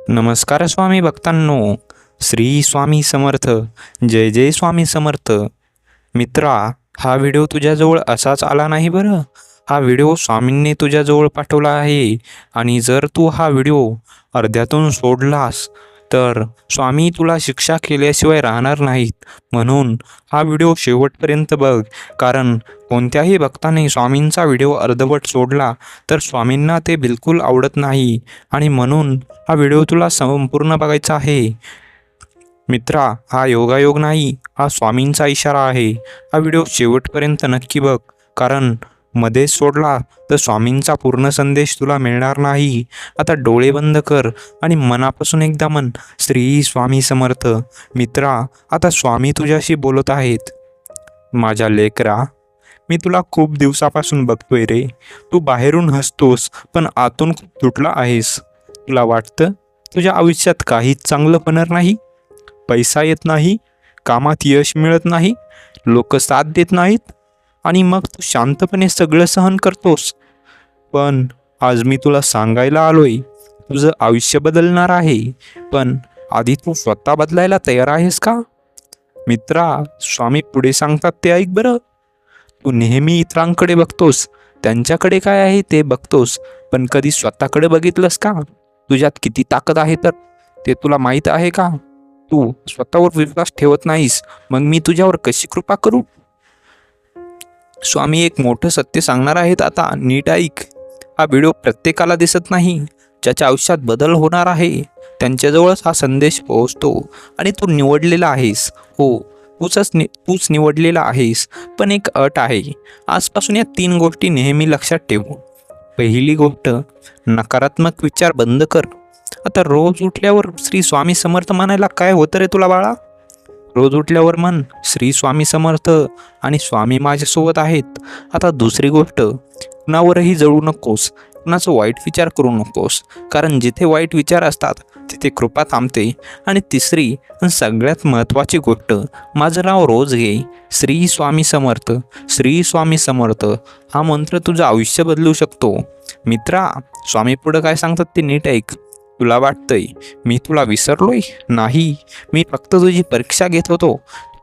नमस्कार स्वामी भक्तांनो. श्री स्वामी समर्थ. जय जय स्वामी समर्थ. मित्रा, हा व्हिडिओ तुझ्याजवळ असाच आला नाही बरं. हा व्हिडिओ स्वामींनी तुझ्याजवळ पाठवला आहे आणि जर तू हा व्हिडिओ अर्ध्यातून सोडलास तर स्वामी तुला शिक्षा केल्याशिवाय राहणार नाहीत. म्हणून हा व्हिडिओ शेवटपर्यंत बघ, कारण कोणत्याही भक्ताने स्वामींचा व्हिडिओ अर्धवट सोडला तर स्वामींना ते बिलकुल आवडत नाही आणि म्हणून हा व्हिडिओ तुला संपूर्ण बघायचा आहे. मित्रा, हा योगायोग नाही, हा स्वामींचा इशारा आहे. हा व्हिडिओ शेवटपर्यंत नक्की बघ, कारण मध्येच सोडला तर स्वामींचा पूर्ण संदेश तुला मिळणार नाही. आता डोळे बंद कर आणि मनापासून एकदा म्हण, श्री स्वामी समर्थ. मित्रा, आता स्वामी तुझ्याशी बोलत आहेत. माझ्या लेकरा, मी तुला खूप दिवसापासून बघतोय रे. तू बाहेरून हसतोस पण आतून खूप तुटला आहेस. तुला वाटतं तुझ्या आयुष्यात काहीच चांगलं होणार नाही. पैसा येत नाही, कामात यश मिळत नाही, लोक साथ देत नाहीत आणि मग तू शांतपणे सगळं सहन करतोस. पण आज मी तुला सांगायला आलोय, तुझं आयुष्य बदलणार आहे. पण आधी तू स्वतः बदलायला तयार आहेस का? मित्रा, स्वामी पुढे सांगतात ते ऐक बरं. तू नेहमी इतरांकडे बघतोस, त्यांच्याकडे काय आहे ते बघतोस, पण कधी स्वतःकडे बघितलंस का? तुझ्यात किती ताकद आहे तर ते तुला माहीत आहे का? तू स्वतःवर विश्वास ठेवत नाहीस, मग मी तुझ्यावर कशी कृपा करू? स्वामी एक मोठं सत्य सांगणार आहेत, आता नीट ऐक. हा व्हिडिओ प्रत्येकाला दिसत नाही. ज्याच्या आयुष्यात बदल होणार आहे त्यांच्याजवळच हा संदेश पोहोचतो आणि तू निवडलेला आहेस. हो, तूच निवडलेला आहेस. पण एक अट आहे. आजपासून या 3 गोष्टी नेहमी लक्षात ठेव. पहिली गोष्ट, नकारात्मक विचार बंद कर. आता रोज उठल्यावर श्री स्वामी समर्थ म्हणायला काय होतं रे तुला बाळा? रोज उठल्यावर म्हण, श्री स्वामी समर्थ आणि स्वामी माझ्यासोबत आहेत. आता दुसरी गोष्ट, कुणावरही जळू नकोस, कुणाचं वाईट विचार करू नकोस, कारण जिथे वाईट विचार असतात तिथे कृपा थांबते. आणि तिसरी आणि सगळ्यात महत्त्वाची गोष्ट, माझं नाव रोज घे, श्री स्वामी समर्थ. श्री स्वामी समर्थ हा मंत्र तुझं आयुष्य बदलू शकतो. मित्रा, स्वामी पुढं काय सांगतात ते नीट ऐक. तुला वाटतंय मी तुला विसरलोय? नाही, मी फक्त तुझी परीक्षा घेत होतो.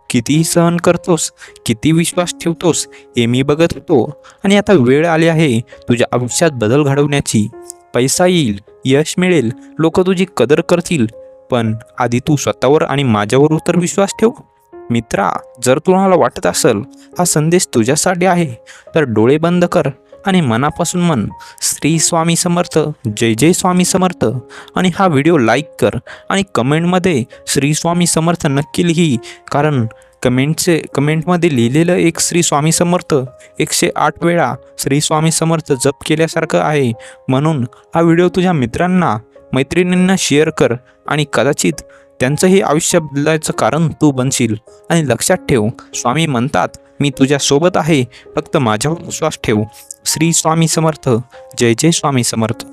कितीही सहन करतोस, किती विश्वास ठेवतोस हे मी बघत होतो. आणि आता वेळ आली आहे तुझ्या आयुष्यात बदल घडवण्याची. पैसा येईल, यश मिळेल, लोक तुझी कदर करतील, पण आधी तू स्वतःवर आणि माझ्यावर तर विश्वास ठेव. मित्रा, जर तुम्हाला वाटत असेल हा संदेश तुझ्यासाठी आहे तर डोळे बंद कर आणि मनापासून म्हण, श्री स्वामी समर्थ. जय जय स्वामी समर्थ. आणि हा व्हिडिओ लाईक कर आणि कमेंटमध्ये श्री स्वामी समर्थ नक्की लिही, कारण कमेंटमध्ये लिहिलेलं एक श्री स्वामी समर्थ 108 वेळा श्री स्वामी समर्थ जप केल्यासारखं आहे. म्हणून हा व्हिडिओ तुझ्या मित्रांना, मैत्रिणींना शेअर कर आणि कदाचित त्यांचंही आयुष्य बदलायचं कारण तू बनशील. आणि लक्षात ठेव, स्वामी म्हणतात, मी तुझ्यासोबत आहे, फक्त माझ्यावर विश्वास ठेव. श्री स्वामी समर्थ. जय जय स्वामी समर्थ.